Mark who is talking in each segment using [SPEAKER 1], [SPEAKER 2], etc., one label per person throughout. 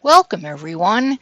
[SPEAKER 1] Welcome everyone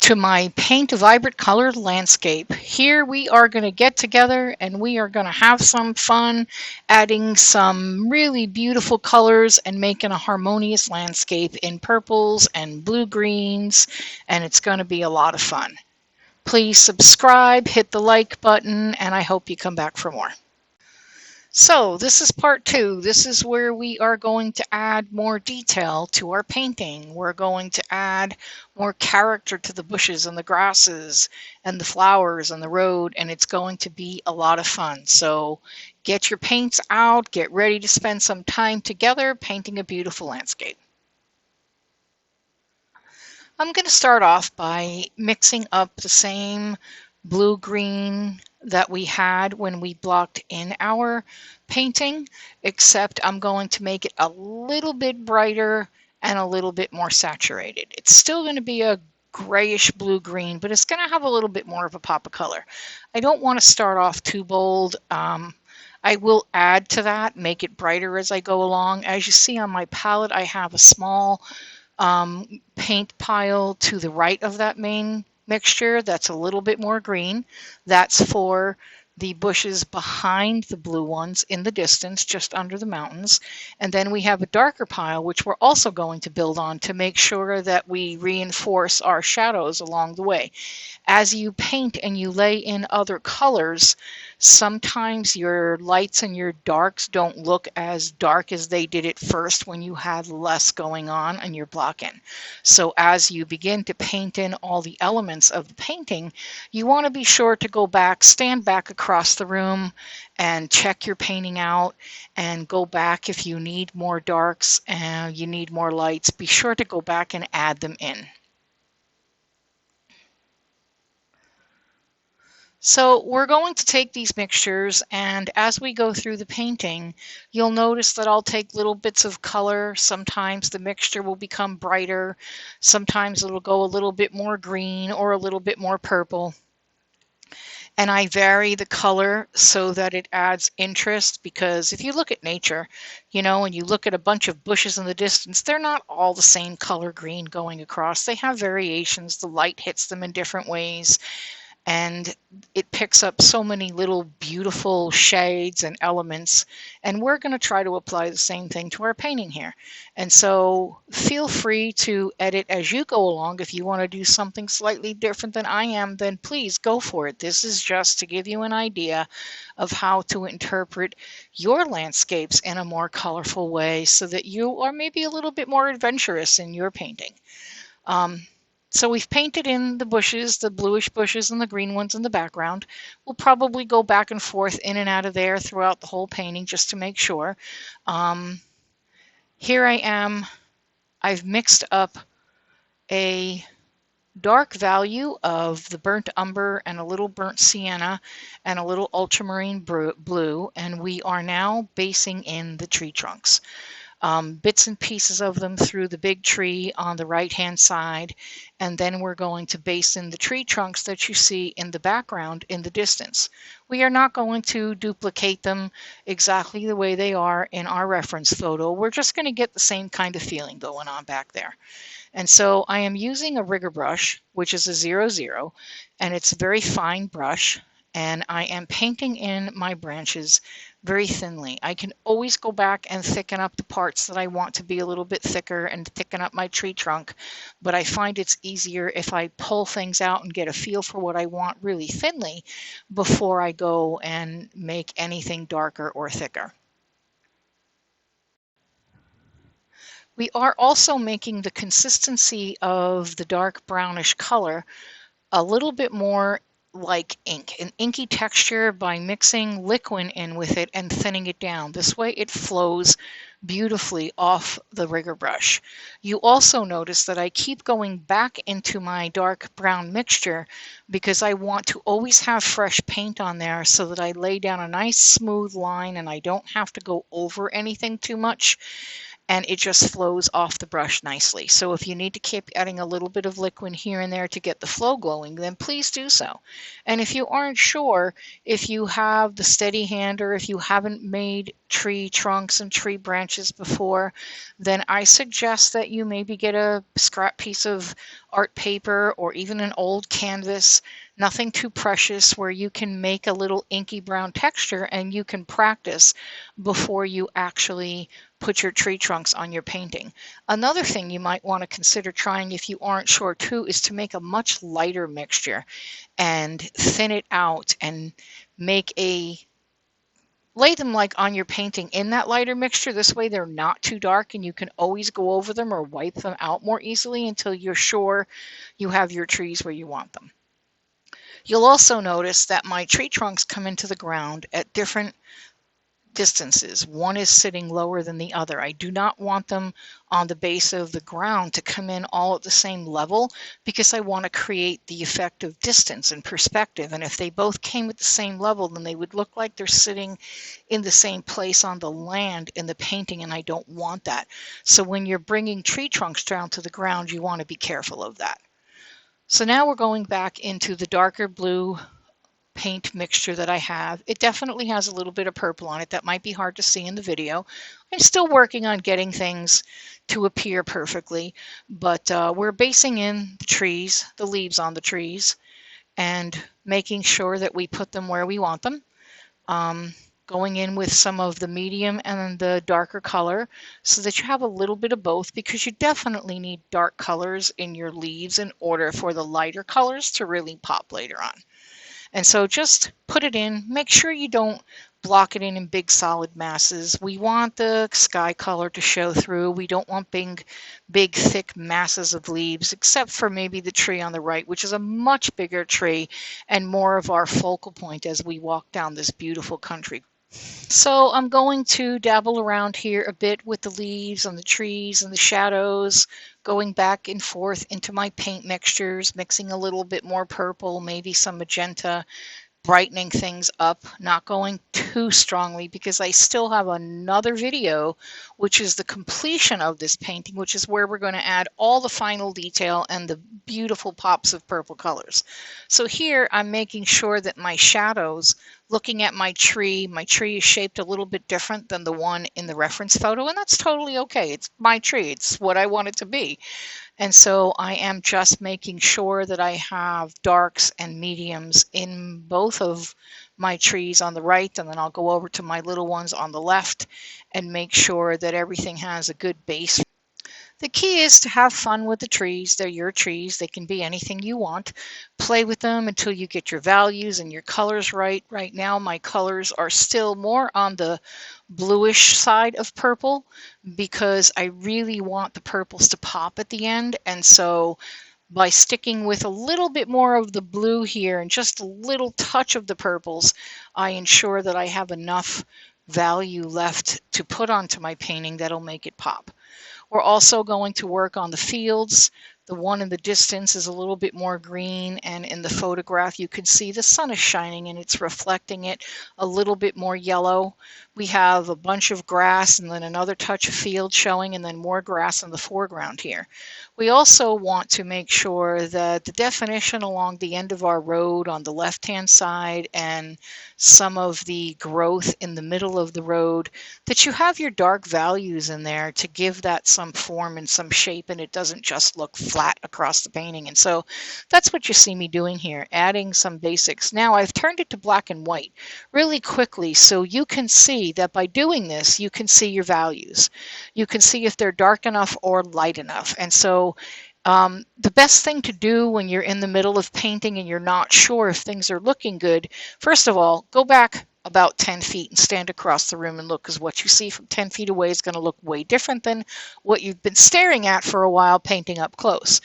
[SPEAKER 1] to my Paint a Vibrant Colored Landscape. Here we are going to get together and we are going to have some fun adding some really beautiful colors and making a harmonious landscape in purples and blue-greens, and it's going to be a lot of fun. Please subscribe, hit the like button, and I hope you come back for more. So this is part two. This is where we are going to add more detail to our painting. We're going to add more character to the bushes and the grasses and the flowers and the road, and it's going to be a lot of fun. So get your paints out, get ready to spend some time together painting a beautiful landscape. I'm going to start off by mixing up the same blue-green that we had when we blocked in our painting, except I'm going to make it a little bit brighter and a little bit more saturated. It's still going to be a grayish blue-green, but it's going to have a little bit more of a pop of color. I don't want to start off too bold. I will add to that, make it brighter as I go along. As you see on my palette, I have a small paint pile to the right of that main mixture that's a little bit more green. That's for the bushes behind the blue ones in the distance, just under the mountains. And then we have a darker pile, which we're also going to build on to make sure that we reinforce our shadows along the way. As you paint and you lay in other colors, sometimes your lights and your darks don't look as dark as they did at first when you had less going on in your block in. So as you begin to paint in all the elements of the painting, you want to be sure to go back, stand back across the room and check your painting out, and go back if you need more darks and you need more lights. Be sure to go back and add them in. So we're going to take these mixtures, and as we go through the painting, you'll notice that I'll take little bits of color. Sometimes the mixture will become brighter. Sometimes it'll go a little bit more green or a little bit more purple. And I vary the color so that it adds interest, because if you look at nature, and you look at a bunch of bushes in the distance, they're not all the same color green going across. They have variations. The light hits them in different ways, and it picks up so many little beautiful shades and elements, and we're going to try to apply the same thing to our painting here. And so feel free to edit as you go along. If you want to do something slightly different than I am, then please go for it. This is just to give you an idea of how to interpret your landscapes in a more colorful way so that you are maybe a little bit more adventurous in your painting. So we've painted in the bushes, the bluish bushes and the green ones in the background. We'll probably go back and forth in and out of there throughout the whole painting just to make sure. Here I am. I've mixed up a dark value of the burnt umber and a little burnt sienna and a little ultramarine blue, and we are now basing in the tree trunks. Bits and pieces of them through the big tree on the right hand side, and then we're going to base in the tree trunks that you see in the background in the distance. We are not going to duplicate them exactly the way they are in our reference photo. We're just going to get the same kind of feeling going on back there. And so I am using a rigger brush, which is a 00, and it's a very fine brush, and I am painting in my branches very thinly. I can always go back and thicken up the parts that I want to be a little bit thicker and thicken up my tree trunk, but I find it's easier if I pull things out and get a feel for what I want really thinly before I go and make anything darker or thicker. We are also making the consistency of the dark brownish color a little bit more like ink, an inky texture, by mixing liquid in with it and thinning it down. This way it flows beautifully off the rigger brush. You also notice that I keep going back into my dark brown mixture because I want to always have fresh paint on there so that I lay down a nice smooth line and I don't have to go over anything too much. and it just flows off the brush nicely. So if you need to keep adding a little bit of liquid here and there to get the flow going, then please do so. And if you aren't sure, if you have the steady hand or if you haven't made tree trunks and tree branches before, then I suggest that you maybe get a scrap piece of art paper or even an old canvas, nothing too precious, where you can make a little inky brown texture and you can practice before you actually put your tree trunks on your painting. Another thing you might want to consider trying if you aren't sure too is to make a much lighter mixture and thin it out and lay them like on your painting in that lighter mixture. This way they're not too dark and you can always go over them or wipe them out more easily until you're sure you have your trees where you want them. You'll also notice that my tree trunks come into the ground at different distances. One is sitting lower than the other. I do not want them on the base of the ground to come in all at the same level because I want to create the effect of distance and perspective. And if they both came at the same level, then they would look like they're sitting in the same place on the land in the painting, and I don't want that. So when you're bringing tree trunks down to the ground, you want to be careful of that. So now we're going back into the darker blue paint mixture that I have. It definitely has a little bit of purple on it. That might be hard to see in the video. I'm still working on getting things to appear perfectly, but we're basing in the trees, the leaves on the trees, and making sure that we put them where we want them. Going in with some of the medium and the darker color so that you have a little bit of both, because you definitely need dark colors in your leaves in order for the lighter colors to really pop later on. And so just put it in. Make sure you don't block it in big solid masses. We want the sky color to show through. We don't want big thick masses of leaves, except for maybe the tree on the right, which is a much bigger tree and more of our focal point as we walk down this beautiful country. So I'm going to dabble around here a bit with the leaves and the trees and the shadows, going back and forth into my paint mixtures, mixing a little bit more purple, maybe some magenta, brightening things up, not going too strongly because I still have another video, which is the completion of this painting, which is where we're going to add all the final detail and the beautiful pops of purple colors. So here I'm making sure that my shadows, looking at my tree is shaped a little bit different than the one in the reference photo, and that's totally okay. It's my tree. It's what I want it to be. And so I am just making sure that I have darks and mediums in both of my trees on the right, and then I'll go over to my little ones on the left and make sure that everything has a good base. The key is to have fun with the trees. They're your trees. They can be anything you want. Play with them until you get your values and your colors right. Right now my colors are still more on the bluish side of purple because I really want the purples to pop at the end. And so by sticking with a little bit more of the blue here and just a little touch of the purples, I ensure that I have enough value left to put onto my painting that'll make it pop. We're also going to work on the fields. The one in the distance is a little bit more green, and in the photograph you can see the sun is shining and it's reflecting it a little bit more yellow. We have a bunch of grass and then another touch of field showing and then more grass in the foreground here. We also want to make sure that the definition along the end of our road on the left-hand side and some of the growth in the middle of the road, that you have your dark values in there to give that some form and some shape, and it doesn't just look flat across the painting. And so that's what you see me doing here, adding some basics. Now I've turned it to black and white really quickly so you can see that by doing this you can see your values. You can see if they're dark enough or light enough. And so the best thing to do when you're in the middle of painting and you're not sure if things are looking good, first of all, go back about 10 feet and stand across the room and look, because what you see from 10 feet away is going to look way different than what you've been staring at for a while painting up close.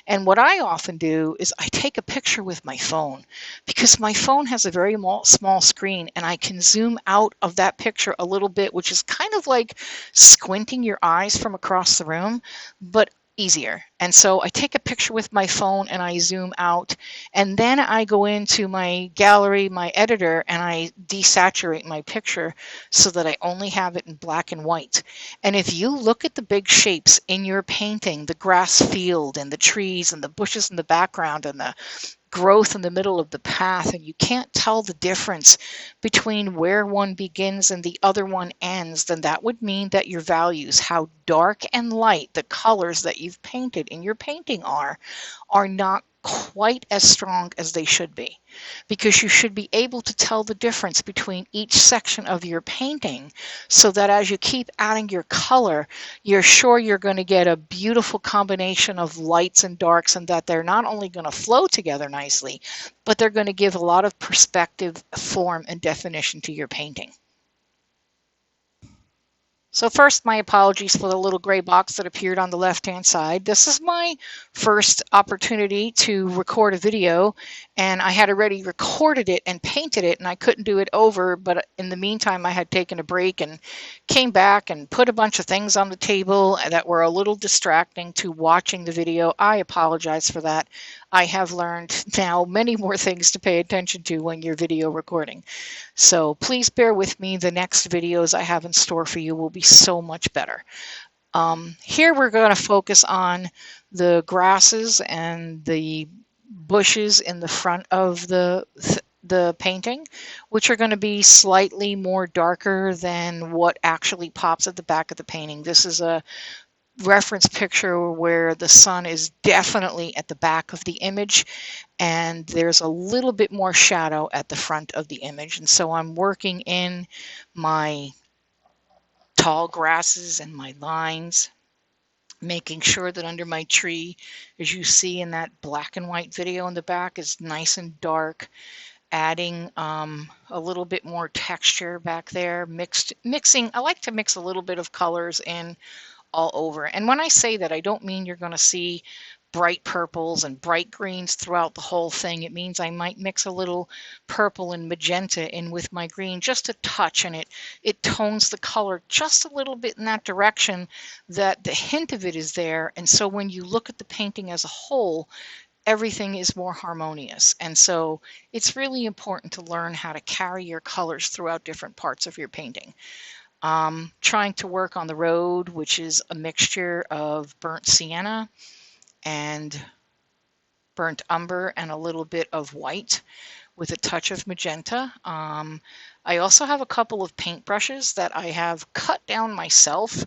[SPEAKER 1] And what I often do is I take a picture with my phone, because my phone has a very small screen and I can zoom out of that picture a little bit, which is kind of like squinting your eyes from across the room. But easier. And so I take a picture with my phone and I zoom out, and then I go into my gallery, my editor, and I desaturate my picture so that I only have it in black and white. And if you look at the big shapes in your painting, the grass field and the trees and the bushes in the background and the growth in the middle of the path, and you can't tell the difference between where one begins and the other one ends, then that would mean that your values, how dark and light the colors that you've painted in your painting are not quite as strong as they should be, because you should be able to tell the difference between each section of your painting, so that as you keep adding your color, you're sure you're going to get a beautiful combination of lights and darks, and that they're not only going to flow together nicely, but they're going to give a lot of perspective, form, and definition to your painting. So first, my apologies for the little gray box that appeared on the left-hand side. This is my first opportunity to record a video, and I had already recorded it and painted it, and I couldn't do it over, but in the meantime, I had taken a break and came back and put a bunch of things on the table that were a little distracting to watching the video. I apologize for that. I have learned now many more things to pay attention to when you're video recording. So please bear with me. The next videos I have in store for you will be so much better. Here we're going to focus on the grasses and the bushes in the front of the painting, which are going to be slightly more darker than what actually pops at the back of the painting. This is a reference picture where the sun is definitely at the back of the image, and there's a little bit more shadow at the front of the image. And so I'm working in my tall grasses and my lines, making sure that under my tree, as you see in that black and white video in the back, is nice and dark, adding a little bit more texture back there, mixing. I like to mix a little bit of colors in all over. And when I say that, I don't mean you're going to see bright purples and bright greens throughout the whole thing. It means I might mix a little purple and magenta in with my green, just a touch, and it tones the color just a little bit in that direction, that the hint of it is there. And so when you look at the painting as a whole, everything is more harmonious. And so it's really important to learn how to carry your colors throughout different parts of your painting. Trying to work on the road, which is a mixture of burnt sienna and burnt umber and a little bit of white with a touch of magenta. I also have a couple of paintbrushes that I have cut down myself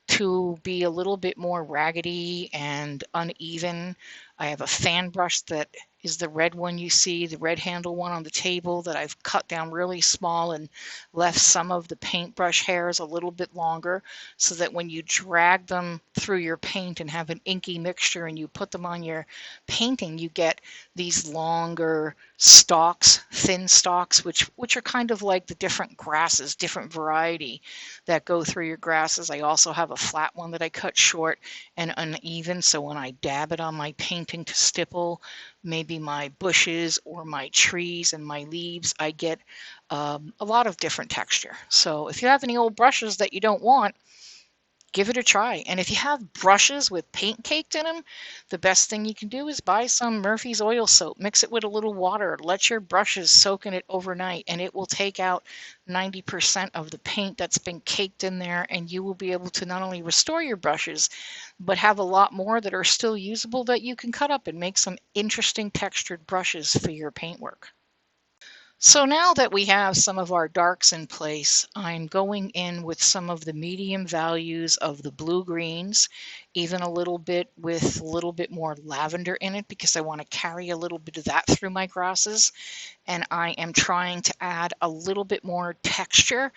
[SPEAKER 1] to be a little bit more raggedy and uneven. I have a fan brush that is the red one you see, the red handle one on the table, that I've cut down really small and left some of the paintbrush hairs a little bit longer, so that when you drag them through your paint and have an inky mixture and you put them on your painting, you get these longer stalks, thin stalks, which are kind of like the different grasses, different variety that go through your grasses. I also have a flat one that I cut short and uneven, so when I dab it on my painting to stipple maybe my bushes or my trees and my leaves, I get a lot of different texture. So if you have any old brushes that you don't want, give it a try. And if you have brushes with paint caked in them, the best thing you can do is buy some Murphy's oil soap, mix it with a little water, let your brushes soak in it overnight, and it will take out 90% of the paint that's been caked in there, and you will be able to not only restore your brushes, but have a lot more that are still usable that you can cut up and make some interesting textured brushes for your paintwork. So now that we have some of our darks in place, I'm going in with some of the medium values of the blue greens, even a little bit with a little bit more lavender in it, because I want to carry a little bit of that through my grasses. And I am trying to add a little bit more texture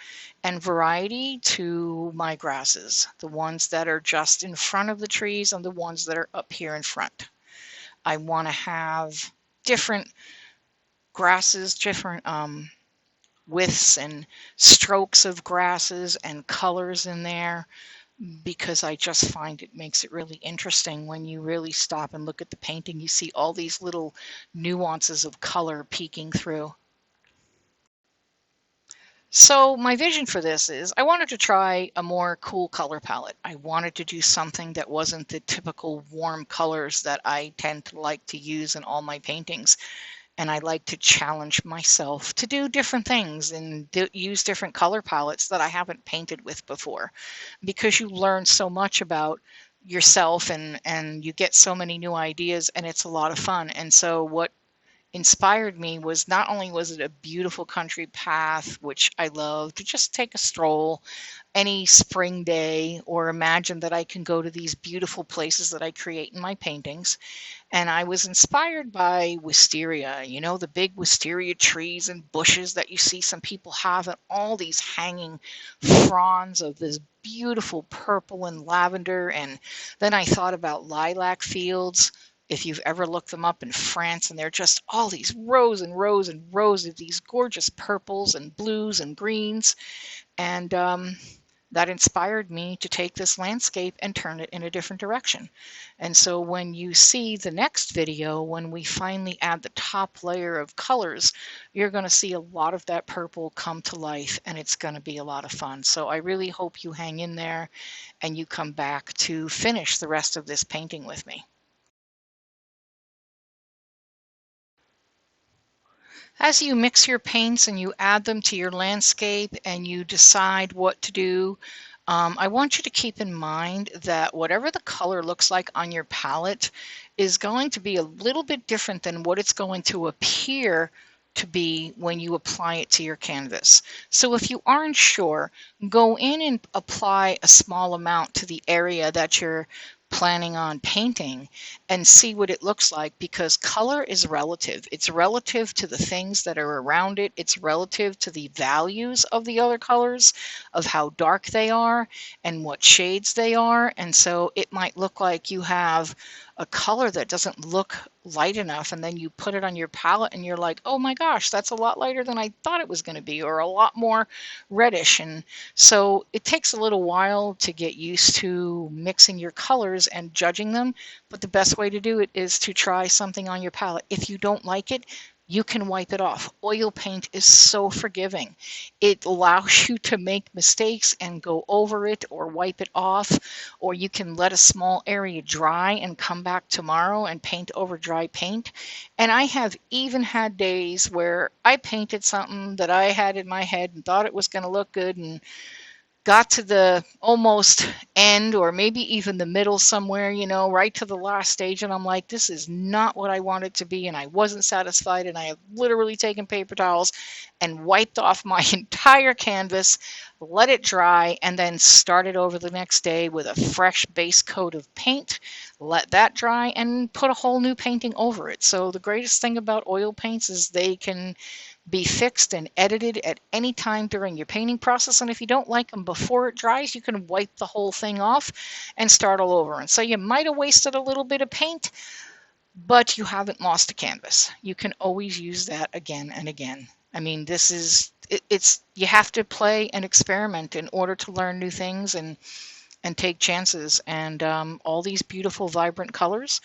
[SPEAKER 1] and variety to my grasses, the ones that are just in front of the trees and the ones that are up here in front. I want to have different grasses, different widths and strokes of grasses and colors in there, because I just find it makes it really interesting when you really stop and look at the painting. You see all these little nuances of color peeking through. So my vision for this is I wanted to try a more cool color palette. I wanted to do something that wasn't the typical warm colors that I tend to like to use in all my paintings. And I like to challenge myself to do different things and use different color palettes that I haven't painted with before, because you learn so much about yourself and you get so many new ideas, and it's a lot of fun. And so what inspired me was, not only was it a beautiful country path, which I love to just take a stroll any spring day, or imagine that I can go to these beautiful places that I create in my paintings. And I was inspired by wisteria, you know, the big wisteria trees and bushes that you see some people have, and all these hanging fronds of this beautiful purple and lavender. And then I thought about lilac fields. If you've ever looked them up in France, and they're just all these rows and rows and rows of these gorgeous purples and blues and greens. And that inspired me to take this landscape and turn it in a different direction. And so when you see the next video, when we finally add the top layer of colors, you're going to see a lot of that purple come to life, and it's going to be a lot of fun. So I really hope you hang in there and you come back to finish the rest of this painting with me. As you mix your paints and you add them to your landscape and you decide what to do, I want you to keep in mind that whatever the color looks like on your palette is going to be a little bit different than what it's going to appear to be when you apply it to your canvas. So if you aren't sure, go in and apply a small amount to the area that you're planning on painting and see what it looks like, because color is relative. It's relative to the things that are around it. It's relative to the values of the other colors, of how dark they are and what shades they are. And so it might look like you have a color that doesn't look light enough, and then you put it on your palette and you're like, oh my gosh, that's a lot lighter than I thought it was going to be, or a lot more reddish. And so it takes a little while to get used to mixing your colors and judging them, but the best way to do it is to try something on your palette. If you don't like it, you can wipe it off. Oil paint is so forgiving. It allows you to make mistakes and go over it or wipe it off, or you can let a small area dry and come back tomorrow and paint over dry paint. And I have even had days where I painted something that I had in my head and thought it was going to look good, and got to the almost end, or maybe even the middle somewhere, you know, right to the last stage, and I'm like, this is not what I want it to be, and I wasn't satisfied, and I have literally taken paper towels and wiped off my entire canvas, let it dry, and then started over the next day with a fresh base coat of paint, let that dry, and put a whole new painting over it. So the greatest thing about oil paints is they can be fixed and edited at any time during your painting process. And if you don't like them before it dries, you can wipe the whole thing off and start all over. And so you might have wasted a little bit of paint, but you haven't lost a canvas. You can always use that again and again. I mean, this is, it's, you have to play and experiment in order to learn new things and take chances. And all these beautiful, vibrant colors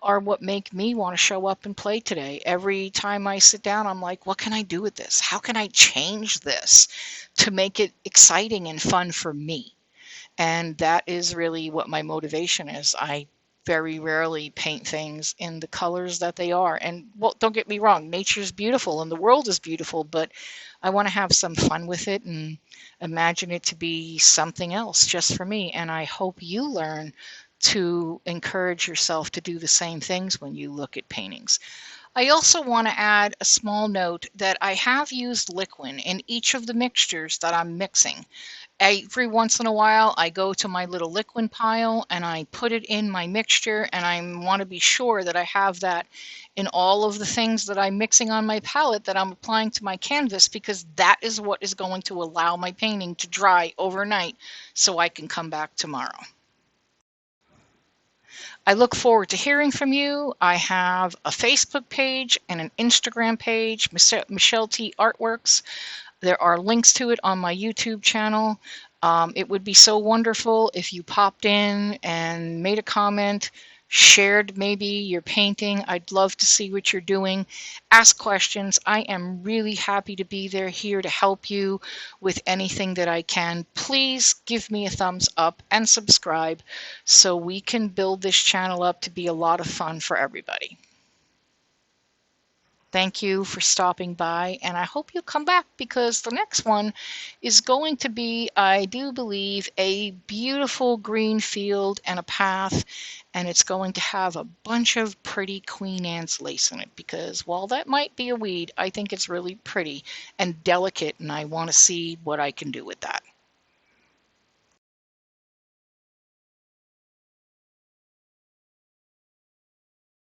[SPEAKER 1] are what make me want to show up and play today. Every time I sit down, I'm like, what can I do with this? How can I change this to make it exciting and fun for me? And that is really what my motivation is. I very rarely paint things in the colors that they are. And well, don't get me wrong, nature's beautiful and the world is beautiful, but I want to have some fun with it and imagine it to be something else just for me. And I hope you learn to encourage yourself to do the same things when you look at paintings. I also want to add a small note that I have used liquid in each of the mixtures that I'm mixing. Every once in a while, I go to my little liquid pile and I put it in my mixture, and I want to be sure that I have that in all of the things that I'm mixing on my palette that I'm applying to my canvas, because that is what is going to allow my painting to dry overnight so I can come back tomorrow. I look forward to hearing from you. I have a Facebook page and an Instagram page, Michelle T Artworks. There are links to it on my YouTube channel. It would be so wonderful if you popped in and made a comment, shared maybe your painting. I'd love to see what you're doing. Ask questions. I am really happy to be there here to help you with anything that I can. Please give me a thumbs up and subscribe so we can build this channel up to be a lot of fun for everybody. Thank you for stopping by, and I hope you come back because the next one is going to be, I do believe, a beautiful green field and a path, and it's going to have a bunch of pretty Queen Anne's lace in it because while that might be a weed, I think it's really pretty and delicate, and I want to see what I can do with that.